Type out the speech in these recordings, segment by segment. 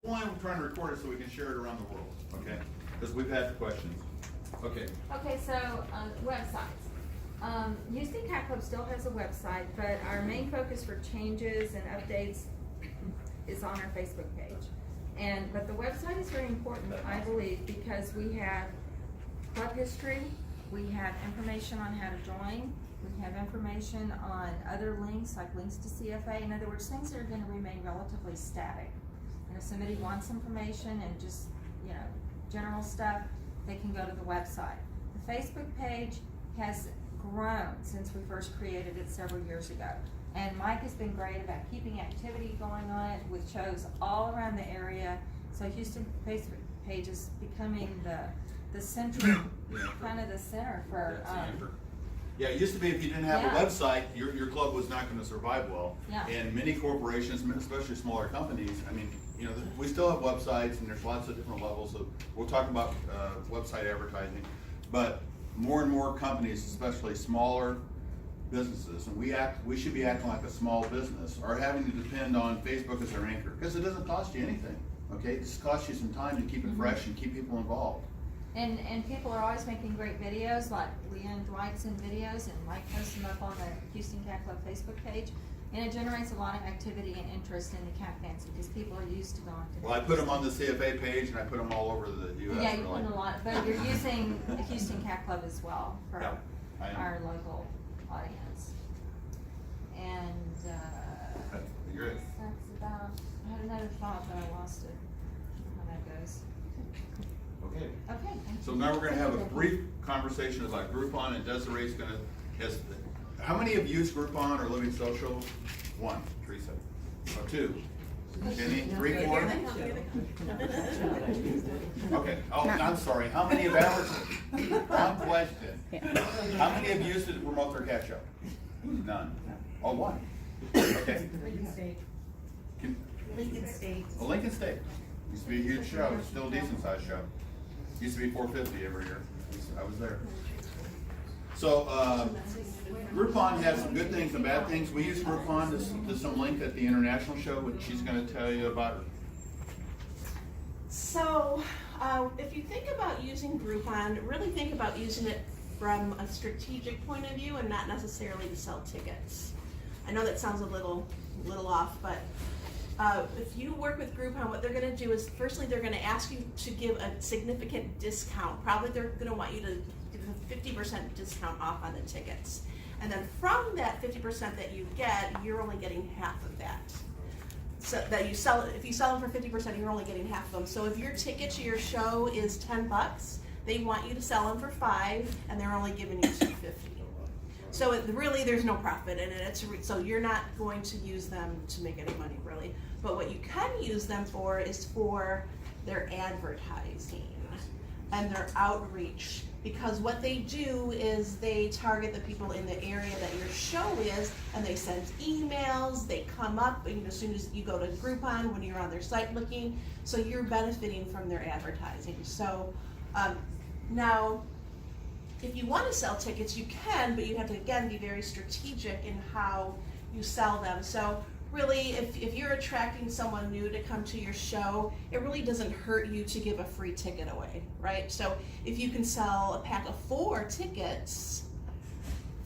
why I'm trying to record it so we can share it around the world, okay? Because we've had questions. Okay. Okay, so, websites. Houston Cat Club still has a website, but our main focus for changes and updates is on our Facebook page. But the website is very important, I believe, because we have club history, we have information on how to join, we have information on other links, like links to CFA. In other words, things that are gonna remain relatively static. And if somebody wants information and just, general stuff, they can go to the website. The Facebook page has grown since we first created it several years ago. And Mike has been great about keeping activity going on it with shows all around the area. So Houston Facebook page is becoming the central, kind of the center for, yeah, it used to be if you didn't have Yeah. a website, your club was not gonna survive well. Yeah. And many corporations, especially smaller companies, I mean, we still have websites and there's lots of different levels of, we'll talk about website advertising, but more and more companies, especially smaller businesses, and we should be acting like a small business, are having to depend on Facebook as their anchor, because it doesn't cost you anything, okay? It just costs you some time to keep it fresh and keep people involved. And people are always making great videos, like Leah and Dwight's in videos, and Mike posts them up on the Houston Cat Club Facebook page. And it generates a lot of activity and interest in the cat fancy, because people are used to going to. Well, I put them on the CFA page and I put them all over the US. Yeah, you really. put a lot, but you're using the Houston Cat Club as well for Yeah, I am. our local audience. And, You're it. that's about, I had another thought, but I lost it, how that goes. Okay. Okay. thank So you. now we're gonna have a brief conversation about Groupon, and Desiree's gonna, how many have used Groupon or Living Social? One, Teresa. Or two? Jenny, three, four? Okay, I'm sorry, how many have advertised? Wrong question. How many have used it to promote their cat show? None. Oh, one. Okay. Lincoln State. Can- Lincoln State. Well, Lincoln State, used to be a huge show, still a decent sized show. Used to be $450 every year, I was there. So, Groupon has some good things and bad things. We use Groupon to some link at the international show, which she's gonna tell you about. So, if you think about using Groupon, really think about using it from a strategic point of view and not necessarily to sell tickets. I know that sounds a little off, but if you work with Groupon, what they're gonna do is, firstly, they're gonna ask you to give a significant discount. Probably they're gonna want you to give a 50% discount off on the tickets. And then from that 50% that you get, you're only getting half of that. So that you sell, if you sell them for 50%, you're only getting half of them. So if your ticket to your show is $10, they want you to sell them for $5, and they're only giving you $2.50. So really, there's no profit in it. So you're not going to use them to make any money, really. But what you can use them for is for their advertising and their outreach. Because what they do is they target the people in the area that your show is, and they send emails, they come up as soon as you go to Groupon, when you're on their site looking, so you're benefiting from their advertising. So now, if you want to sell tickets, you can, but you have to, again, be very strategic in how you sell them. So really, if you're attracting someone new to come to your show, it really doesn't hurt you to give a free ticket away, right? So if you can sell a pack of 4 tickets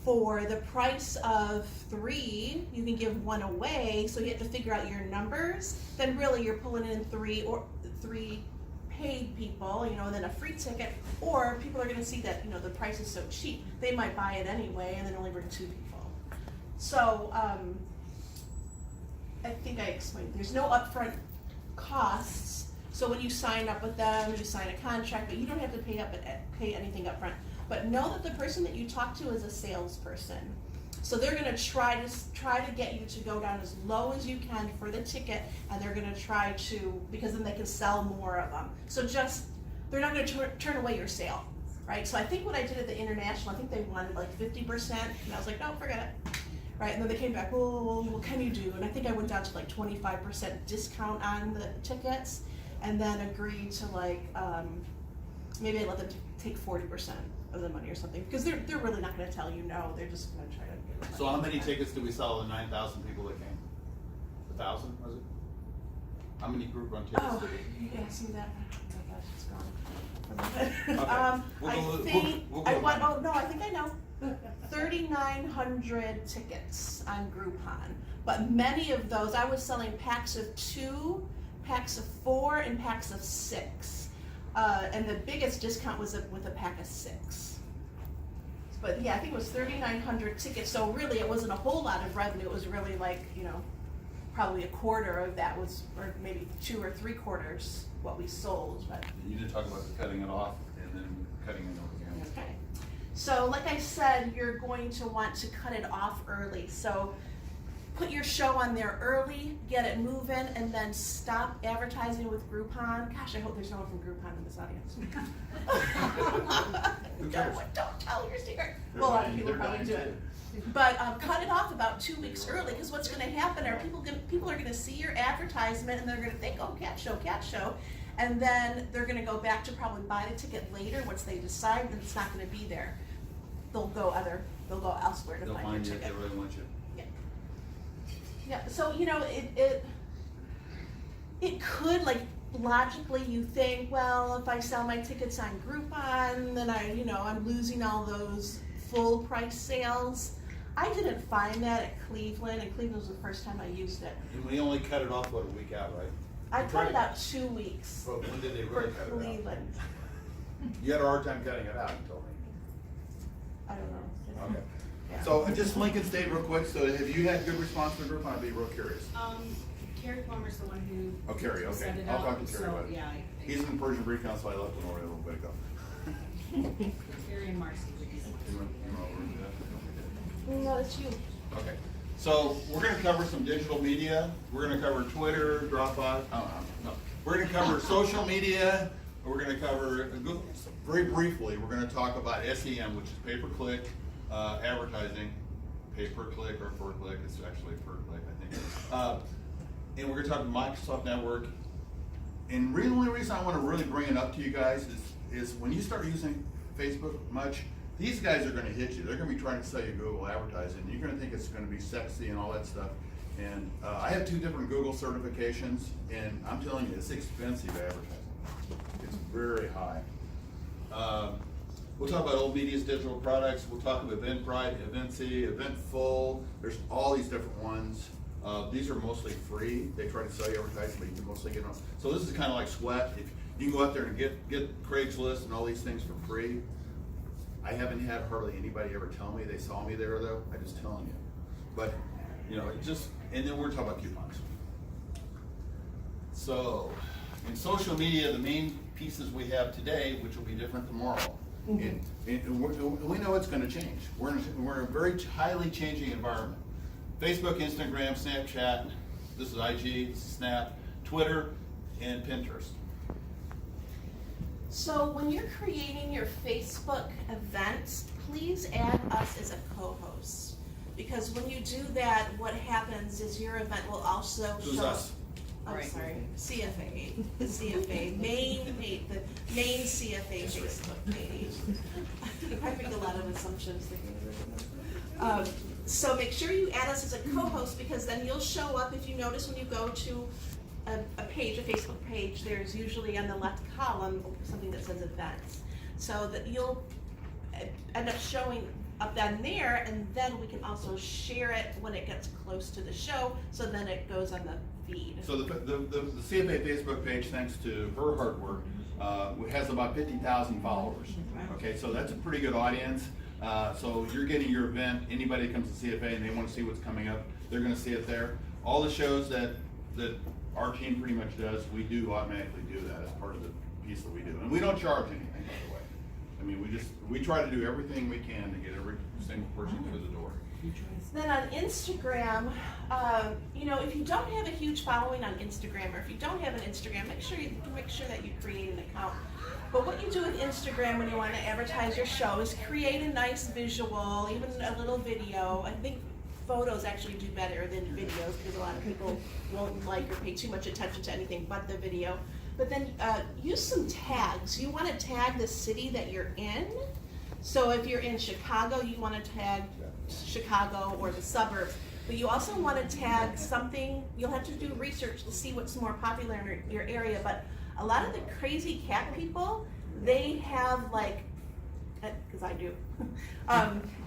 for the price of 3, you can give 1 away, so you have to figure out your numbers, then really you're pulling in 3 paid people, and then a free ticket, or people are gonna see that, the price is so cheap, they might buy it anyway and then only bring 2 people. So, I think I explained, there's no upfront costs, so when you sign up with them, you sign a contract, but you don't have to pay anything upfront. But know that the person that you talk to is a salesperson. So they're gonna try to get you to go down as low as you can for the ticket, and they're gonna try to, because then they can sell more of them. So they're not gonna turn away your sale, right? So I think what I did at the international, I think they wanted like 50%, and I was like, no, forget it. Right, and then they came back, well, what can you do? And I think I went down to like 25% discount on the tickets, and then agreed to maybe I let them take 40% of the money or something, because they're really not going to tell you no. They're just going to try to get the money. So how many tickets did we sell to the 9,000 people that came? 1,000, was it? How many Groupon tickets Oh, did you asked me that. Oh my gosh, it's gone. Okay. We'll I go- think, we'll go I want, on. oh, no, I think I know. 3,900 tickets on Groupon. But many of those, I was selling packs of 2, packs of 4, and packs of 6. And the biggest discount was with a pack of 6. But yeah, I think it was 3,900 tickets, so really it wasn't a whole lot of revenue, it was really like, you know, probably a quarter of that was, or maybe 2 or 3/4 what we sold, but. You did talk about cutting it off and then cutting it over again. Okay. So like I said, you're going to want to cut it off early, so put your show on there early, get it moving, and then stop advertising with Groupon. Gosh, I hope there's no one from Groupon in this audience. Who cares? Don't tell your secret. They're Well, a lot of dying- people they're probably dying do it. But cut it off about 2 weeks early, because what's gonna happen are people are gonna see your advertisement and they're gonna think, oh, cat show, and then they're gonna go back to probably buy the ticket later once they decide that it's not gonna be there. They'll go elsewhere to They'll find your find you if ticket. they really want you. Yeah, so you know, it could, like, logically you think, well, if I sell my tickets on Groupon, then I'm losing all those full price sales. I didn't find that at Cleveland, and Cleveland was the first time I used it. And we only cut it off, what, a week out, right? I You cut it tried- out 2 weeks But when did they for really cut it out? Cleveland. You had a hard time cutting it out, you told me. I don't know. Okay. Yeah. So just Lincoln State real quick, so have you had good response from the group? I'd be real curious. Carrie Palmer's the one who. Oh, Carrie, okay. set it I'll up, talk to Carrie so, about it. yeah, He's in Persian Breed Council, I left him already a little bit ago. Carrie and Marcy would be the ones. You went over to that? No, it's you. Okay, so we're gonna cover some digital media. We're gonna cover Twitter, Dropbox, no. We're gonna cover social media. We're gonna cover, very briefly, we're gonna talk about SEM, which is pay-per-click advertising. Pay-per-click or per-click, it's actually per-click, I think. And we're gonna talk about Microsoft Network. And the only reason I wanna really bring it up to you guys is when you start using Facebook much, these guys are gonna hit you. They're gonna be trying to sell you Google advertising. You're gonna think it's gonna be sexy and all that stuff. And I have 2 different Google certifications, and I'm telling you, it's expensive advertising. It's very high. We'll talk about Old Media's digital products. We'll talk about Eventbrite, Eventsy, Eventful. There's all these different ones. These are mostly free. They try to sell you advertising, but you can mostly get them. So this is kind of like Sweat. If you can go out there and get Craigslist and all these things for free. I haven't had hardly anybody ever tell me they saw me there though. I'm just telling you. But and then we're talking about coupons. So in social media, the main pieces we have today, which will be different tomorrow. And we know it's going to change. We're in a very highly changing environment. Facebook, Instagram, Snapchat, this is IG, this is Snap, Twitter, and Pinterest. So when you're creating your Facebook events, please add us as a co-host. Because when you do that, what happens is your event will also Who's show. us? I'm Right. sorry, CFA, the CFA, the main CFA Facebook page. I make a lot of assumptions. So make sure you add us as a co-host, because then you'll show up. If you notice, when you go to a page, a Facebook page, there's usually on the left column something that says events. So that you'll end up showing up down there, and then we can also share it when it gets close to the show, so then it goes on the feed. So the CFA Facebook page, thanks to her hard work, has about 50,000 followers. Okay, so that's a pretty good audience. So you're getting your event. Anybody that comes to CFA and they want to see what's coming up, they're going to see it there. All the shows that our team pretty much does, we do automatically do that as part of the piece that we do, and we don't charge anything, by the way. I mean, we try to do everything we can to get every single person through the door. Then on Instagram, if you don't have a huge following on Instagram, or if you don't have an Instagram, make sure that you create an account. But what you do with Instagram when you want to advertise your show is create a nice visual, even a little video. I think photos actually do better than videos, because a lot of people won't like or pay too much attention to anything but the video. But then use some tags. You want to tag the city that you're in. So if you're in Chicago, you want to tag Chicago or the suburbs. But you also want to tag something, you'll have to do research to see what's more popular in your area, but a lot of the crazy cat people, they have like, because I do,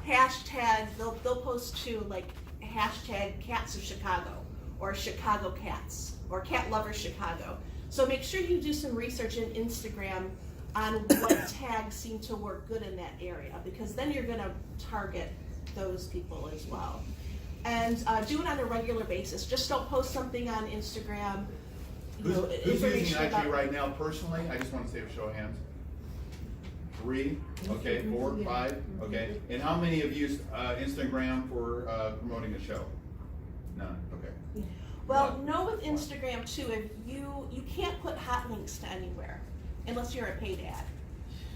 hashtag, they'll post to like hashtag cats of Chicago, or Chicago cats, or cat lovers Chicago. So make sure you do some research in Instagram on what tags seem to work good in that area, because then you're gonna target those people as well. And do it on a regular basis. Just don't post something on Instagram. Who's using information IG about- right now personally? I just want to say a show of hands. 3, okay, 4, 5, okay. And how many have used Instagram for promoting a show? None, okay. Well, know with Instagram too, if you can't put hot links to anywhere unless you're a paid ad.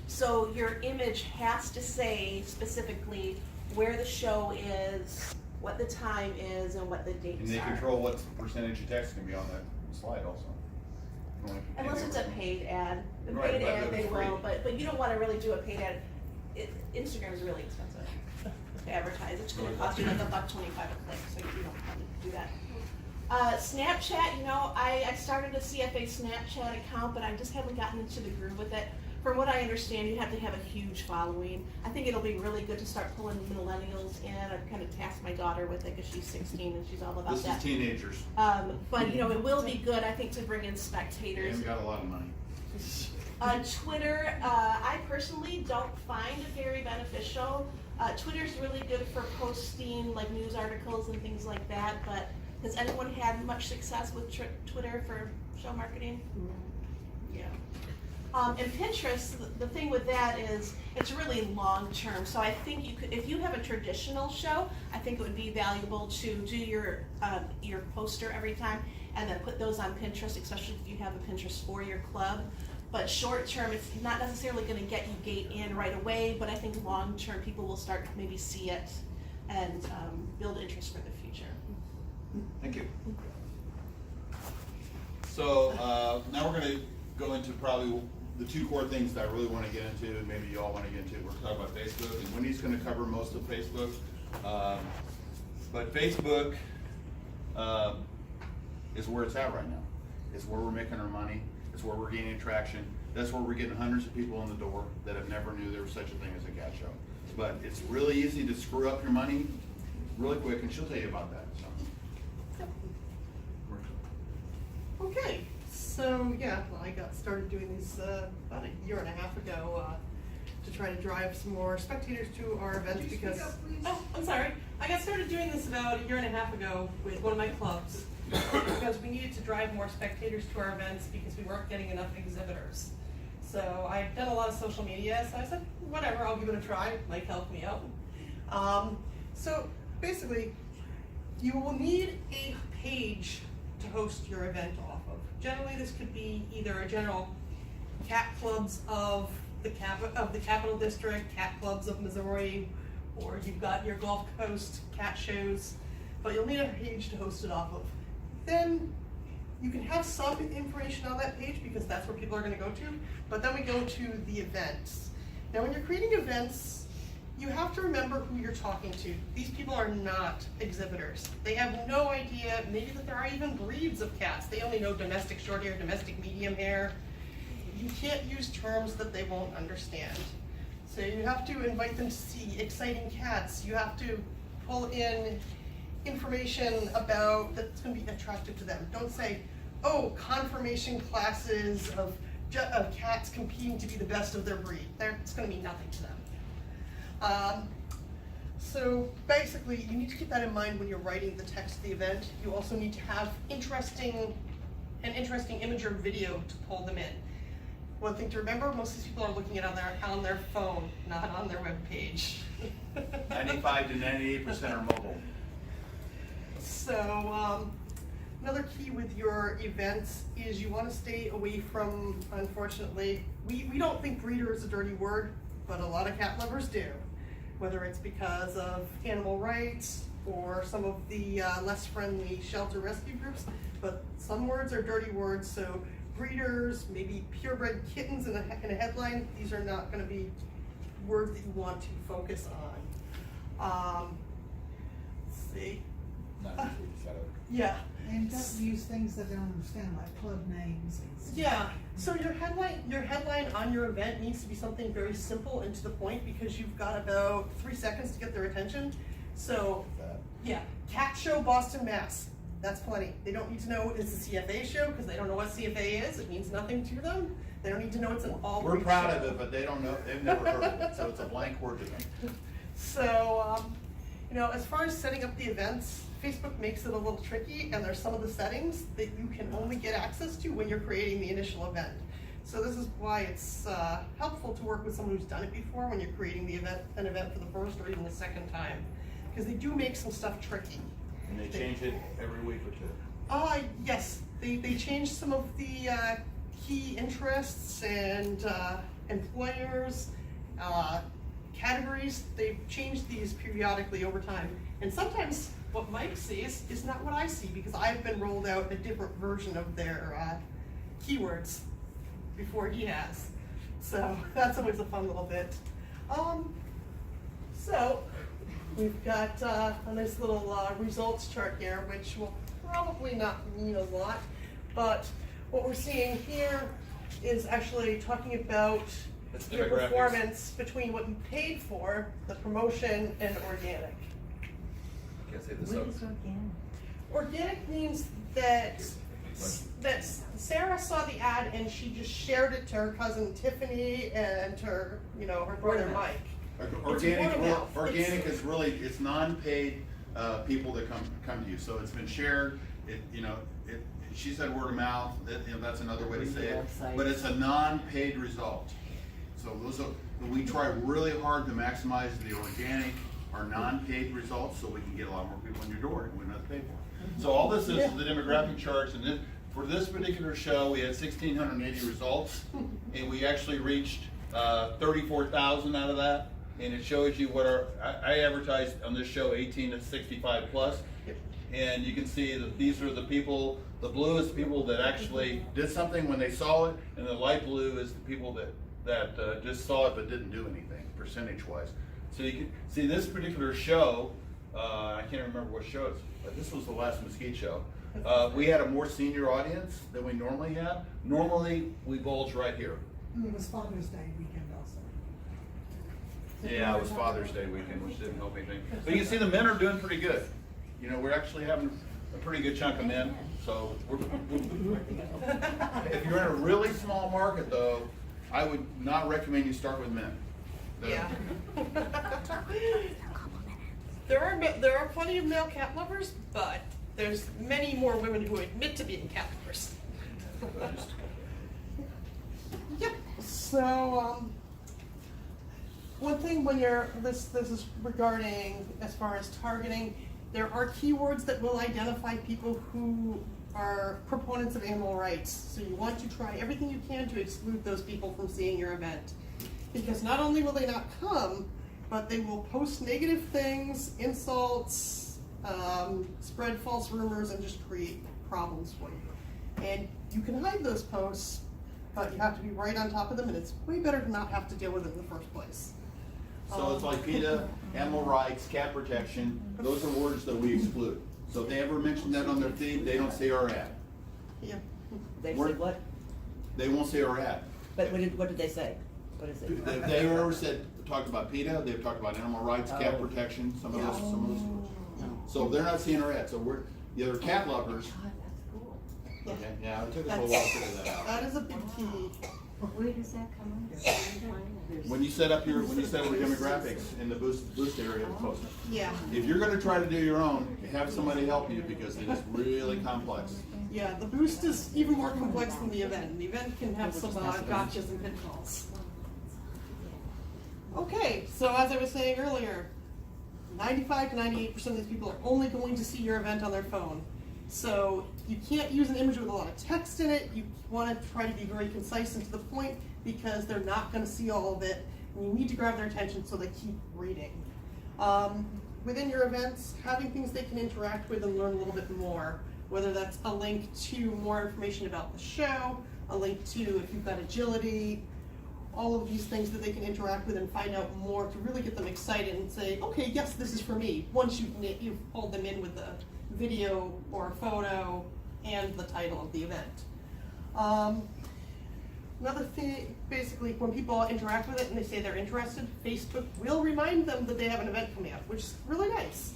So your image has to say specifically where the show is, what the time is, and what the dates And they are. control what percentage of text can be on that slide also. Unless it's a paid ad. The Right, paid but ad if they it's free. will, but you don't wanna really do a paid ad. Instagram is really expensive to advertise. It's gonna cost you like $1.25 a click, so you don't want to do that. Snapchat, you know, I started a CFA Snapchat account, but I just haven't gotten into the groove with it. From what I understand, you have to have a huge following. I think it'll be really good to start pulling millennials in. I've kind of tasked my daughter with it because she's 16 and she's all about This that. is teenagers. But you know, it will be good, I think, to bring in They spectators. haven't got a lot of money. Twitter, I personally don't find it very beneficial. Twitter's really good for posting like news articles and things like that, but has anyone had much success with Twitter for show marketing? Yeah. And Pinterest, the thing with that is it's really long term. So I think you could, if you have a traditional show, I think it would be valuable to do your poster every time and then put those on Pinterest, especially if you have a Pinterest for your club. But short term, it's not necessarily going to get you gate in right away, but I think long term people will start to maybe see it and build interest for the future. Thank you. So now we're going to go into probably the 2 core things that I really want to get into, and maybe you all want to get into. We're talking about Facebook, and Wendy's going to cover most of Facebook. But Facebook is where it's at right now. It's where we're making our money. It's where we're gaining traction. That's where we're getting hundreds of people in the door that have never knew there was such a thing as a cat show. But it's really easy to screw up your money really quick, and she'll tell you about that. So. Okay, so yeah, well, I got started doing these about a year and a half ago to try to drive some more spectators to our events because. Oh, I'm sorry. I got started doing this about a year and a half ago with one of my clubs because we needed to drive more spectators to our events because we weren't getting enough exhibitors. So I've done a lot of social media, so I said, whatever, I'll give it a try. It might help me out. So basically, you will need a page to host your event off of. Generally, this could be either a general cat clubs of the Capital District, cat clubs of Missouri, or you've got your Gulf Coast cat shows, but you'll need a page to host it off of. Then you can have some information on that page because that's where people are going to go to, but then we go to the events. Now when you're creating events, you have to remember who you're talking to. These people are not exhibitors. They have no idea, maybe that there are even breeds of cats. They only know domestic short hair, domestic medium hair. You can't use terms that they won't understand. So you have to invite them to see exciting cats. You have to pull in information about that's going to be attractive to them. Don't say, oh, confirmation classes of cats competing to be the best of their breed. It's going to mean nothing to them. So basically, you need to keep that in mind when you're writing the text of the event. You also need to have an interesting image or video to pull them in. One thing to remember, most of these people are looking at it on their phone, not on their web page. 95 to 98% are mobile. So another key with your events is you want to stay away from, unfortunately, we don't think breeder is a dirty word, but a lot of cat lovers do. Whether it's because of animal rights or some of the less friendly shelter rescue groups, but some words are dirty words, so breeders, maybe purebred kittens in a headline, these are not going to be words that you want to focus on. Let's see. Not usually set up. Yeah. And don't use things that they don't understand, like club names and stuff. Yeah, so your headline on your event needs to be something very simple and to the point, because you've got about 3 seconds to get their attention. So, yeah, cat show Boston, Mass. That's plenty. They don't need to know it's a CFA show, because they don't know what CFA is. It means nothing to them. They don't need to know it's an all. We're proud of it, but they don't know, they've never heard of it, so it's a blank word to them. So, as far as setting up the events, Facebook makes it a little tricky, and there's some of the settings that you can only get access to when you're creating the initial event. So this is why it's helpful to work with someone who's done it before when you're creating an event for the first or even the second time, because they do make some stuff tricky. And they change it every week or two. Yes, they change some of the key interests and employers, categories. They've changed these periodically over time. And sometimes what Mike sees is not what I see, because I've been rolled out a different version of their keywords before he has. So that's always a fun little bit. So we've got a nice little results chart here, which will probably not mean a lot, but what we're seeing here is actually talking about That's your demographics. performance between what you paid for, the promotion, and organic. Can't say this up. Organic means that Sarah saw the ad and she just shared it to her cousin Tiffany and her, her brother Mike. Organic is really, it's non-paid people that come to you, so it's been shared, she said word of mouth, that's another way to say it, but it's a non-paid result. So we try really hard to maximize the organic or non-paid results so we can get a lot more people in your door and we don't have to pay for it. So all this is the demographic charts, and for this particular show, we had 1,680 results, and we actually reached 34,000 out of that. And it shows you what I advertised on this show 18 to 65 plus. And you can see that these are the people, the blue is the people that actually did something when they saw it, and the light blue is the people that just saw it but didn't do anything, percentage-wise. So you can see this particular show, I can't remember what show it's, but this was the last Mesquite show. We had a more senior audience than we normally have. Normally, we bulge right here. It was Father's Day weekend also. Yeah, it was Father's Day weekend, which didn't help anything. But you can see the men are doing pretty good. We're actually having a pretty good chunk of men, so if you're in a really small market though, I would not recommend you start with men. Yeah. There are plenty of male cat lovers, but there's many more women who admit to being cat lovers. Yep. So one thing when this is regarding as far as targeting, there are keywords that will identify people who are proponents of animal rights. So you want to try everything you can to exclude those people from seeing your event. Because not only will they not come, but they will post negative things, insults, spread false rumors, and just create problems for you. And you can hide those posts, but you have to be right on top of them, and it's way better to not have to deal with it in the first place. So it's like PETA, animal rights, cat protection, those are words that we exclude. So if they ever mention that on their feed, they don't say our ad. Yeah. They say what? They won't say our ad. But what did they say? What is it? If they ever talked about PETA, they've talked about animal rights, cat protection, some of those words. So they're not seeing our ad, so the other cat lovers. God, that's cool. Okay, yeah, it took us a while to figure that out. That is a big key. Where does that come under? When you set up your demographics in the boost area post, Yeah. if you're gonna try to do your own, have somebody help you because it is really complex. Yeah, the boost is even more complex than the event. The event can have some gotchas and pitfalls. Okay, so as I was saying earlier, 95 to 98% of these people are only going to see your event on their phone. So you can't use an image with a lot of text in it. You want to try to be very concise and to the point because they're not going to see all of it. And you need to grab their attention so they keep reading. Within your events, having things they can interact with and learn a little bit more, whether that's a link to more information about the show, a link to if you've got agility, all of these things that they can interact with and find out more to really get them excited and say, okay, yes, this is for me, once you've pulled them in with the video or photo and the title of the event. Another thing, basically, when people interact with it and they say they're interested, Facebook will remind them that they have an event coming up, which is really nice.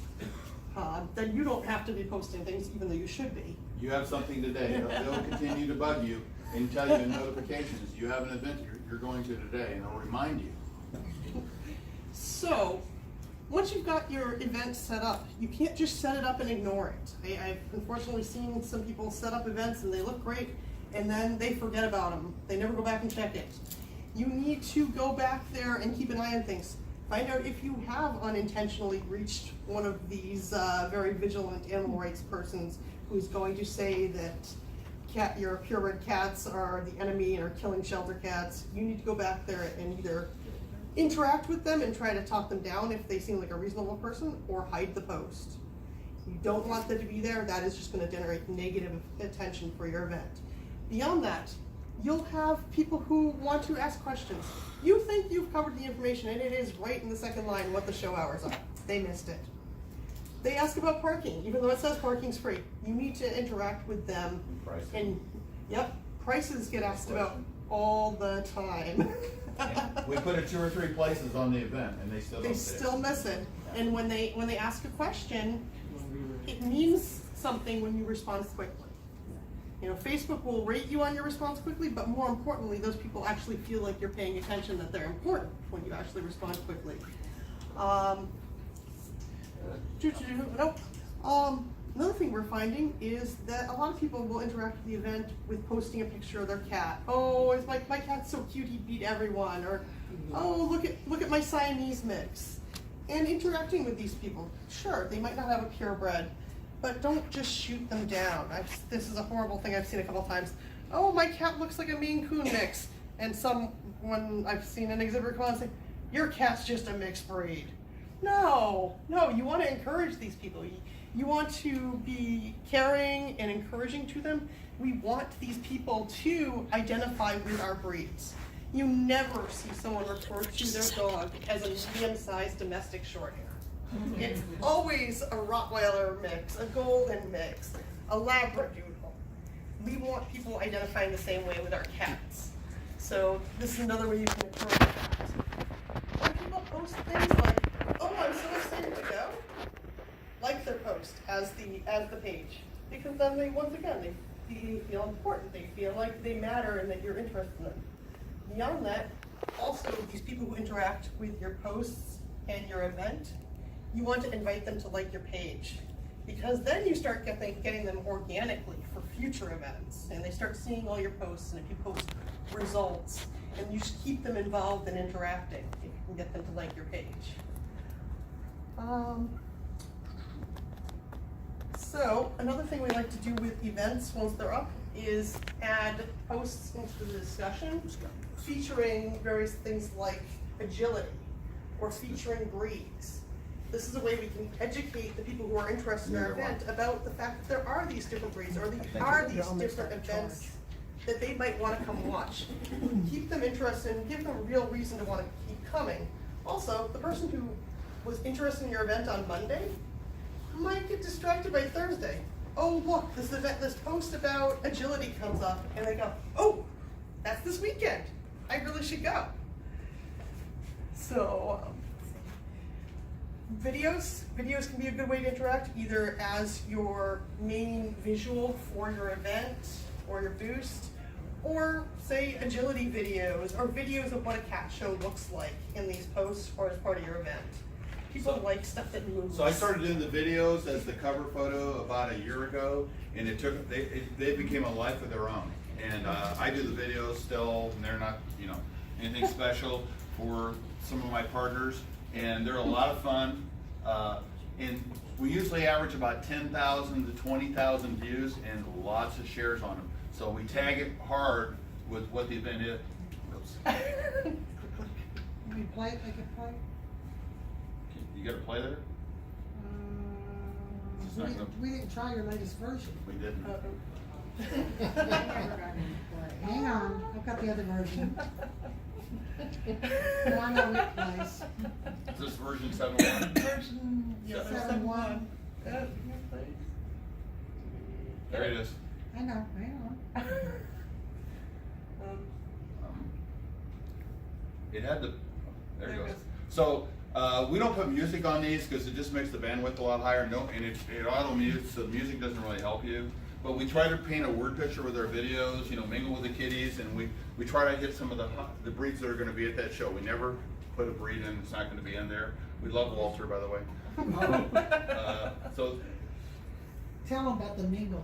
Then you don't have to be posting things, even though you should be. You have something today, they'll continue to bug you and tell you in notifications, you have an event you're going to today, and they'll remind you. So, once you've got your event set up, you can't just set it up and ignore it. I've unfortunately seen some people set up events and they look great, and then they forget about them. They never go back and check it. You need to go back there and keep an eye on things. Find out if you have unintentionally reached one of these very vigilant animal rights persons who's going to say that your purebred cats are the enemy and are killing shelter cats. You need to go back there and either interact with them and try to talk them down if they seem like a reasonable person, or hide the post. You don't want them to be there. That is just going to generate negative attention for your event. Beyond that, you'll have people who want to ask questions. You think you've covered the information, and it is right in the second line what the show hours are. They missed it. They ask about parking, even though it says parking's free. You need to interact with them. Pricing. And, yep, prices get asked about all the time. We put it 2 or 3 places on the event, and they still don't They see it. still miss it. And when they ask a question, it means something when you respond quickly. You know, Facebook will rate you on your response quickly, but more importantly, those people actually feel like you're paying attention, that they're important when you actually respond quickly. Another thing we're finding is that a lot of people will interact with the event with posting a picture of their cat. Oh, it's my cat's so cute, he beat everyone. Or, oh, look at my Siamese mix. And interacting with these people, sure, they might not have a purebred, but don't just shoot them down. This is a horrible thing I've seen a couple times. Oh, my cat looks like a Maine Coon mix. And someone, I've seen an exhibitor come on and say, your cat's just a mixed breed. No, you want to encourage these people. You want to be caring and encouraging to them. We want these people to identify with our breeds. You never see someone refer to their dog as a medium-sized domestic shorthair. It's always a Rottweiler mix, a Golden mix, a Labradoodle. We want people identifying the same way with our cats. So this is another way you can encourage that. When people post things like, oh, I'm so excited to go, like their post as the page. Because then they feel important, they feel like they matter and that you're interested in them. Beyond that, also these people who interact with your posts and your event, you want to invite them to like your page. Because then you start getting them organically for future events, and they start seeing all your posts, and if you post results, and you just keep them involved and interacting, you can get them to like your page. So another thing we like to do with events once they're up is add posts into the discussion featuring various things like agility or featuring breeds. This is a way we can educate the people who are interested in our event about the fact that there are these different breeds, or there are these different events that they might want to come watch. Keep them interested and give them a real reason to want to keep coming. Also, the person who was interested in your event on Monday might get distracted by Thursday. Oh, look, this post about agility comes up, and they go, oh, that's this weekend. I really should go. So, videos can be a good way to interact, either as your main visual for your event or your boost, or say agility videos or videos of what a cat show looks like in these posts or as part of your event. People like stuff that moves. So I started doing the videos as the cover photo about a year ago, and they became a life of their own. And I do the videos still, and they're not, anything special for some of my partners, and they're a lot of fun. And we usually average about 10,000 to 20,000 views and lots of shares on them. So we tag it hard with what the event is. Oops. We play it, make it play? You got a play there? It's not gonna- We didn't try your latest version. We didn't. Hang on, I've got the other version. Oh, I know it plays. Is this version 7.1? Version 7.1. There it is. I know, It had the, there There it it goes. goes. So, we don't put music on these because it just makes the bandwidth a lot higher, no, and it auto mutes, so the music doesn't really help you. But we try to paint a word picture with our videos, you know, mingle with the kiddies, and we try to get some of the breeds that are gonna be at that show. We never put a breed in, it's not gonna be in there. We love Walter, by the way. So, Tell them about the mingle.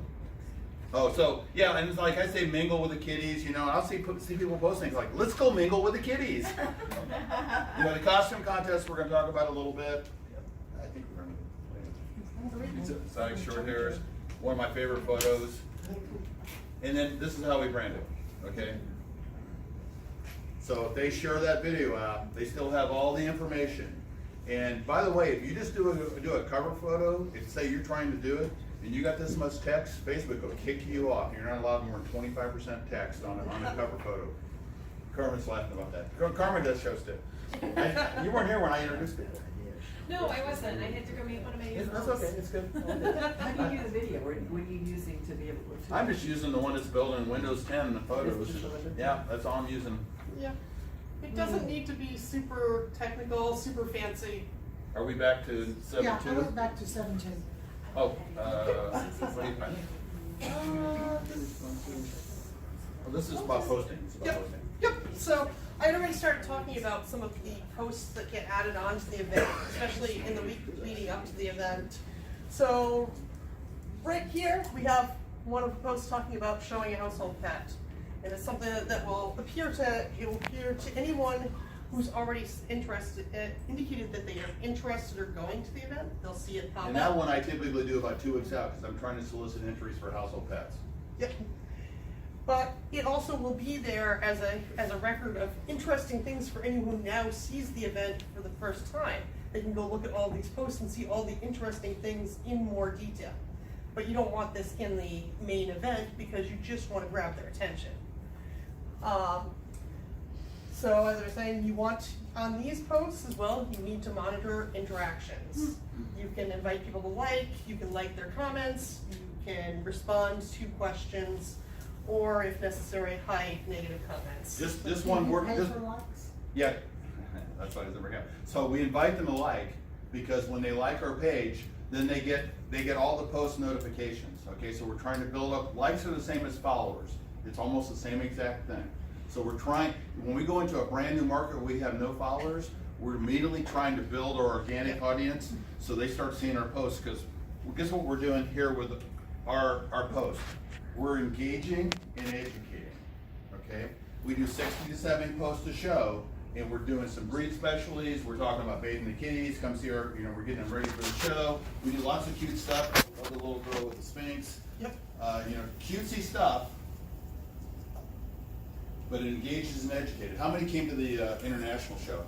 so, yeah, and it's like I say mingle with the kiddies, you know, and I'll see people post things like, let's go mingle with the kiddies. You know, the costume contest, we're gonna talk about a little bit. I think we're gonna, exotic short hairs, one of my favorite photos. And then this is how we brand it, okay? So if they share that video out, they still have all the information. And by the way, if you just do a cover photo, if say you're trying to do it, and you got this much text, Facebook will kick you off. You're not allowed more than 25% text on a cover photo. Carmen's laughing about that. Carmen does shows too. You weren't here when I introduced it. No, I wasn't. I had to go meet one of my That's okay, it's good. How do you do the video? What are you using to be able to? I'm just using the one that's built in Windows 10 in the photos. Just the Windows 10? Yeah, that's all I'm using. Yeah. It doesn't need to be super technical, super fancy. Are we back to Yeah, I 7.2? went back to 7.2. Oh, what do you find? Oh, this is about posting. It's about Yep, posting. yep. So I'd already started talking about some of the posts that get added on to the event, especially in the week leading up to the event. So right here, we have one of the posts talking about showing a household pet. And it's something that will appear to anyone who's already interested, indicated that they are interested or going to the event. They'll see it pop up. And that one I typically do about 2 weeks out because I'm trying to solicit entries for household pets. Yep. But it also will be there as a record of interesting things for anyone who now sees the event for the first time. They can go look at all these posts and see all the interesting things in more detail. But you don't want this in the main event because you just want to grab their attention. So as I was saying, you want on these posts as well, you need to monitor interactions. You can invite people to like, you can like their comments, you can respond to questions, or if necessary, hide negative comments. This one worked. Pay for likes? Yeah, that's why it doesn't work out. So we invite them to like, because when they like our page, then they get all the post notifications. Okay, so we're trying to build up, likes are the same as followers. It's almost the same exact thing. So we're trying, when we go into a brand new market where we have no followers, we're immediately trying to build our organic audience so they start seeing our posts, because guess what we're doing here with our posts? We're engaging and educating, okay? We do 60 to 70 posts a show, and we're doing some breed specialties. We're talking about bathing the kitties. Come see our, you know, we're getting them ready for the show. We do lots of cute stuff. Love the little girl with the Sphinx. Yep. You know, cutesy stuff, but it engages and educated. How many came to the international show?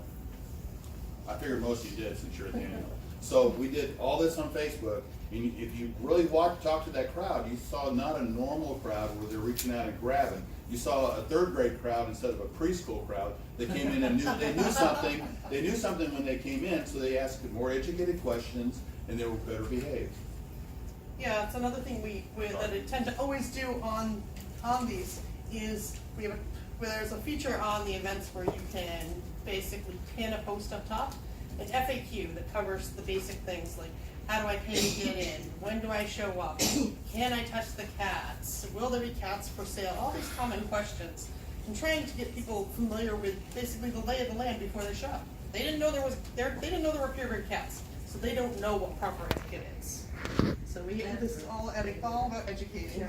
I figured most of you did since you're at the annual. So we did all this on Facebook, and if you really talk to that crowd, you saw not a normal crowd where they're reaching out and grabbing. You saw a third grade crowd instead of a preschool crowd. They came in and they knew something. They knew something when they came in, so they asked more educated questions, and they were better behaved. Yeah, it's another thing that I tend to always do on these is there's a feature on the events where you can basically pin a post up top. It's FAQ that covers the basic things like how do I pay to get in? When do I show up? Can I touch the cats? Will there be cats for sale? All these common questions. And trying to get people familiar with basically the lay of the land before they shop. They didn't know there were purebred cats, so they don't know what proper etiquette is. So this is all about educating.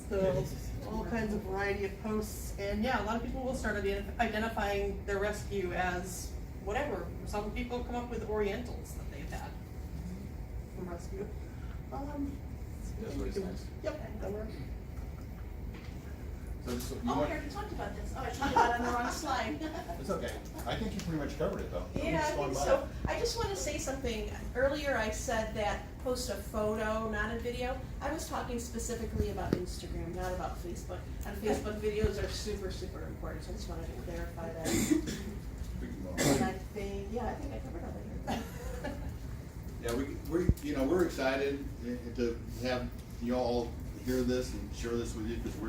So all kinds of variety of posts, and yeah, a lot of people will start identifying their rescue as whatever. Some people come up with Orientals that they've had from rescue. That's what it says. Yep, that works. So you Oh, want- we already talked about this. Oh, I talked about it on the wrong slide. It's okay. I think you pretty much covered it though. I'm Yeah, just I going think by so. I just want to say something. Earlier I said that post a photo, not a video. I was talking specifically about Instagram, not about Facebook. And Facebook videos are super, super important, so I just wanted to clarify that. it. And I think I covered everything. Yeah, we're excited to have you all hear this and share this with you, because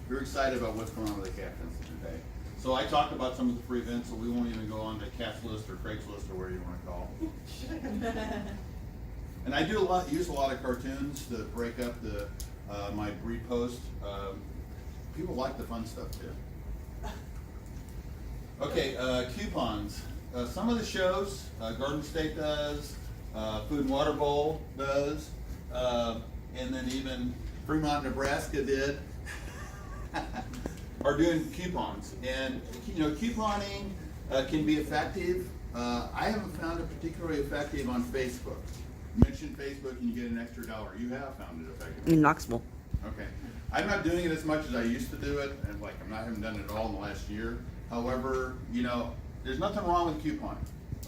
we're excited about what's going on with the captains today. So I talked about some of the free events, so we won't even go on to Cat's List or Craig's List or whatever you wanna call them. And I use a lot of cartoons to break up my breed post. People like the fun stuff too. Okay, coupons. Some of the shows, Garden State does, Food and Water Bowl does, and then even Fremont, Nebraska did, are doing coupons. And, couponing can be effective. I haven't found it particularly effective on Facebook. You mentioned Facebook and you get an extra $1. You have found it effective. In Knoxville. Okay. I'm not doing it as much as I used to do it, and I haven't done it at all in the last year. However, there's nothing wrong with couponing,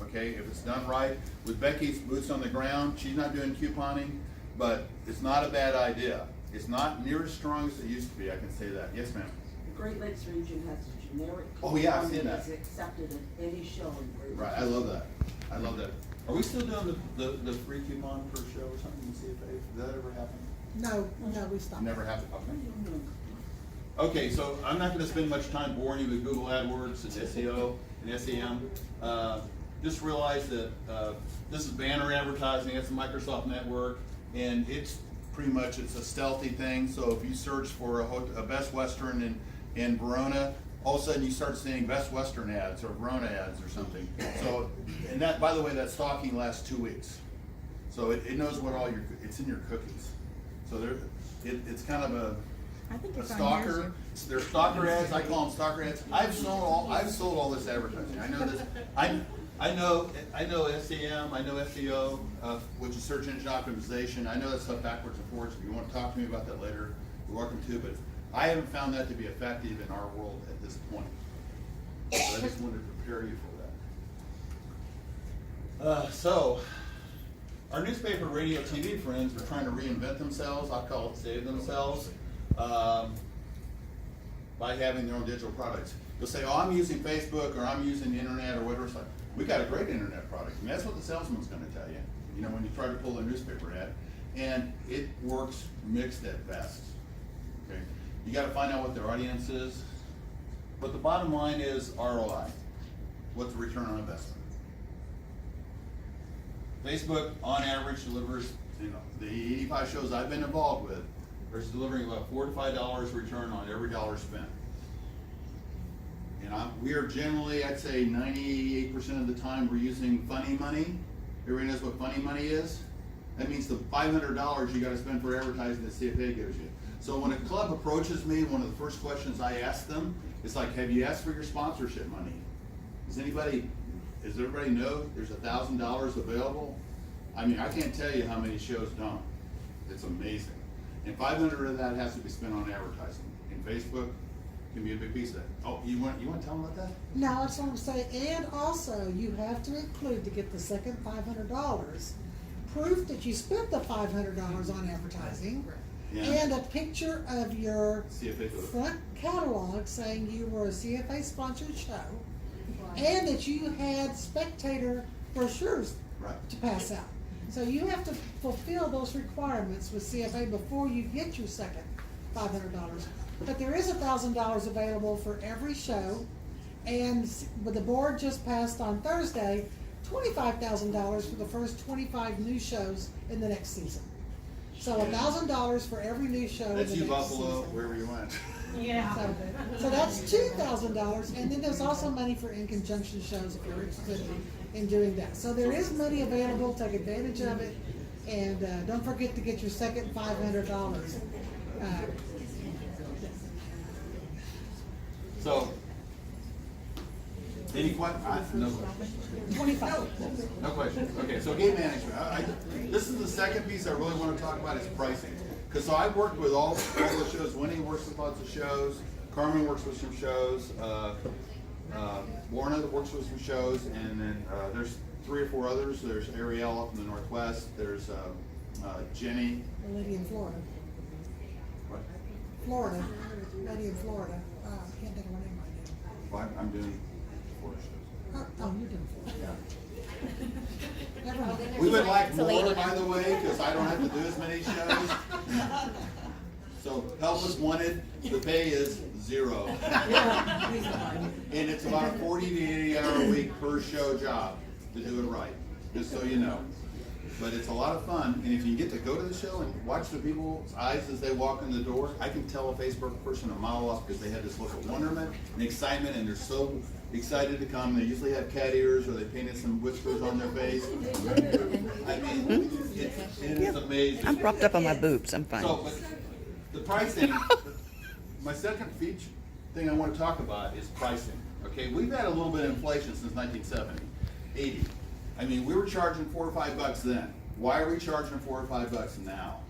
okay? If it's done right, with Becky's boots on the ground, she's not doing couponing, but it's not a bad idea. It's not near as strong as it used to be, I can say that. Yes, ma'am? The Great Lakes region has a generic. Oh, yeah, I've coupon seen that. that's accepted at any show in Great Lakes. Right, I love that. I love that. Are we still doing the free coupon per show or something in CFA? Did that ever happen? No, we stopped. Never happened, okay. Okay, so I'm not gonna spend much time boring you with Google AdWords and SEO and SEM. Just realize that this is banner advertising, it's a Microsoft network, and it's a stealthy thing. So if you search for a Best Western in Verona, all of a sudden you start seeing Best Western ads or Verona ads or something. So, and that, by the way, that stalking lasts 2 weeks. So it knows what it's in your cookies. So it's kind of a stalker. They're stalker ads. I call them stalker ads. I've sold all this advertising. I know this. I know SEM. I know SEO, which is search engine optimization. I know that stuff backwards and forwards. If you want to talk to me about that later, you're welcome to. But I haven't found that to be effective in our world at this point. So I just wanted to prepare you for that. So. Our newspaper, radio, TV friends are trying to reinvent themselves. I call it save themselves, by having their own digital products. They'll say, oh, I'm using Facebook or I'm using the internet or whatever. It's like, we got a great internet product. And that's what the salesman's gonna tell you, when you try to pull a newspaper ad. And it works mixed at best, okay? You gotta find out what their audience is. But the bottom line is ROI. What's the return on investment? Facebook, on average, delivers, the 85 shows I've been involved with, is delivering about $4 to $5 return on every dollar spent. And we are generally, I'd say 98% of the time, we're using funny money. Everybody knows what funny money is? That means the $500 you gotta spend for advertising that CFA gives you. So when a club approaches me, one of the first questions I ask them is like, have you asked for your sponsorship money? Does everybody know there's $1,000 available? I mean, I can't tell you how many shows don't. It's amazing. And 500 of that has to be spent on advertising. And Facebook can be a big piece of that. Oh, you want to tell them about that? No, that's what I'm saying, and also you have to include, to get the second $500, proof that you spent the $500 on advertising, Yeah. and a picture of your CFA photo. front catalog saying you were a CFA sponsored show, and that you had spectator brochures Right. to pass out. So you have to fulfill those requirements with CFA before you get your second $500. But there is $1,000 available for every show, and the board just passed on Thursday $25,000 for the first 25 new shows in the next season. So $1,000 for every new show in the That's next you, Buffalo, season. wherever you went. Yeah. So that's $2,000, and then there's also money for in conjunction shows if you're interested in doing that. So there is money available, take advantage of it, and don't forget to get your second $500. So, any questions? No questions. 25. No questions. Okay, so game management. This is the second piece I really want to talk about is pricing. Because so I've worked with all the shows. Winnie works with lots of shows. Carmen works with some shows. Lorna works with some shows, and then there's 3 or 4 others. There's Ariel up in the Northwest. There's Jenny. The lady in Florida. What? Lady in Florida. Can't think of her name right now. Well, I'm doing 4 shows. Oh, you're doing it. Never mind. We would like more, by the way, because I don't have to do as many shows. So help is wanted, the pay is 0. And it's about a 40 to 80 hour a week per show job to do it right, just so you know. But it's a lot of fun, and if you get to go to the show and watch the people's eyes as they walk in the door, I can tell a Facebook person a mile off because they have this look of wonderment and excitement, and they're so excited to come. They usually have cat ears, or they painted some whiskers on their face. I mean, it is amazing. I'm propped up on my boobs, I'm fine. So, but the pricing, my second feature thing I want to talk about is pricing. Okay, we've had a little bit of inflation since 1970, 80. I mean, we were charging $4 or $5 then. Why are we charging $4 or $5 now?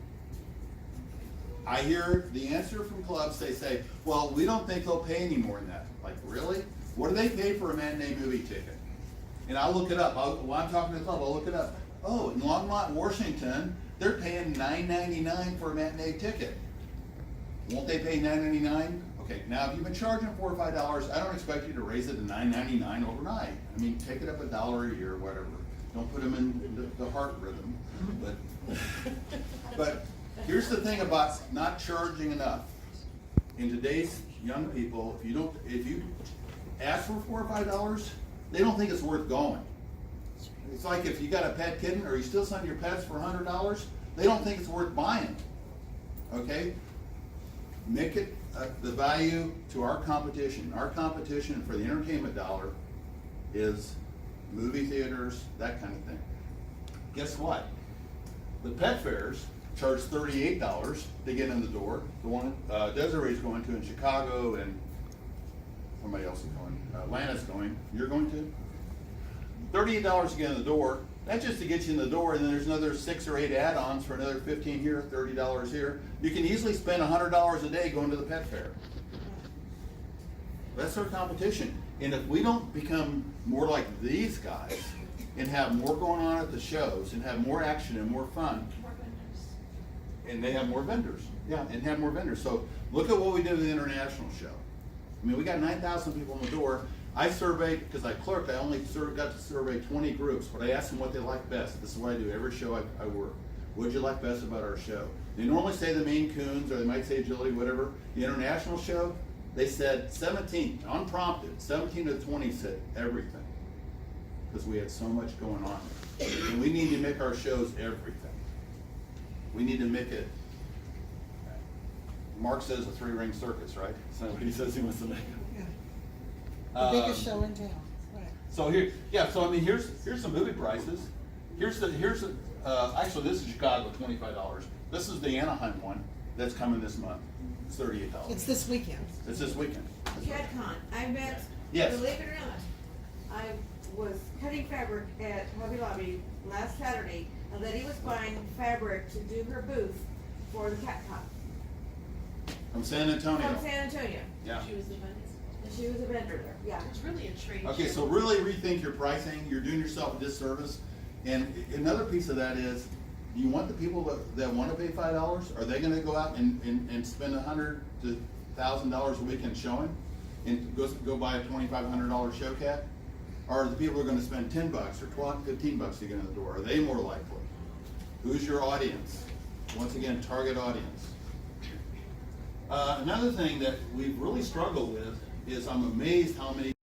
I hear the answer from clubs, they say, well, we don't think they'll pay any more than that. Like, really? What do they pay for a matinee movie ticket? And I'll look it up. While I'm talking to the club, I'll look it up. Oh, in Longmont, Washington, they're paying $9.99 for a matinee ticket. Won't they pay $9.99? Okay, now if you've been charging $4 or $5, I don't expect you to raise it to $9.99 overnight. I mean, take it up $1 a year, whatever. Don't put them in the heart rhythm. But here's the thing about not charging enough. In today's young people, if you ask for $4 or $5, they don't think it's worth going. It's like if you got a pet kitten or you still send your pets for $100, they don't think it's worth buying. Okay? Make it the value to our competition. Our competition for the entertainment dollar is movie theaters, that kind of thing. Guess what? The pet fairs charge $38 to get in the door. The one Desiree's going to in Chicago, and somebody else is going. Atlanta's going. You're going to? $38 to get in the door. That's just to get you in the door, and then there's another 6 or 8 add-ons for another $15 here, $30 here. You can easily spend $100 a day going to the pet fair. That's our competition. And if we don't become more like these guys and have more going on at the shows and have more action and more fun, and they have more vendors, and have more vendors. So look at what we did with the international show. I mean, we got 9,000 people in the door. I surveyed, because I clerked, I only got to survey 20 groups, but I asked them what they liked best. This is what I do every show I work. What did you like best about our show? They normally say the Maine Coons, or they might say agility, whatever. The international show, they said 17, unprompted, 17 to 20 said everything. Because we had so much going on. And we need to make our shows everything. We need to make it, Mark says a 3-ring circus, right? So he says he wants to make it. The biggest show in town, right. So here, so I mean, here's some movie prices. Actually this is Chicago, $25. This is the Anaheim one that's coming this month. It's $38. It's this weekend. It's this weekend. CADCon, I met, Yes. believe it or not, I was cutting fabric at Hobby Lobby last Saturday. A lady was buying fabric to do her booth for the CADCon From San Antonio. from San Antonio. Yeah. She was the vendor. And she was a vendor there, yeah. It's really a trade. Okay, so really rethink your pricing. You're doing yourself a disservice. And another piece of that is, do you want the people that want to pay $5? Are they going to go out and spend $100 to $1,000 a weekend showing, and go buy a $2,500 show cat? Or are the people who are going to spend $10 or $12, $15 to get in the door? Are they more likely? Who's your audience? Once again, target audience. Another thing that we've really struggled with is I'm amazed how many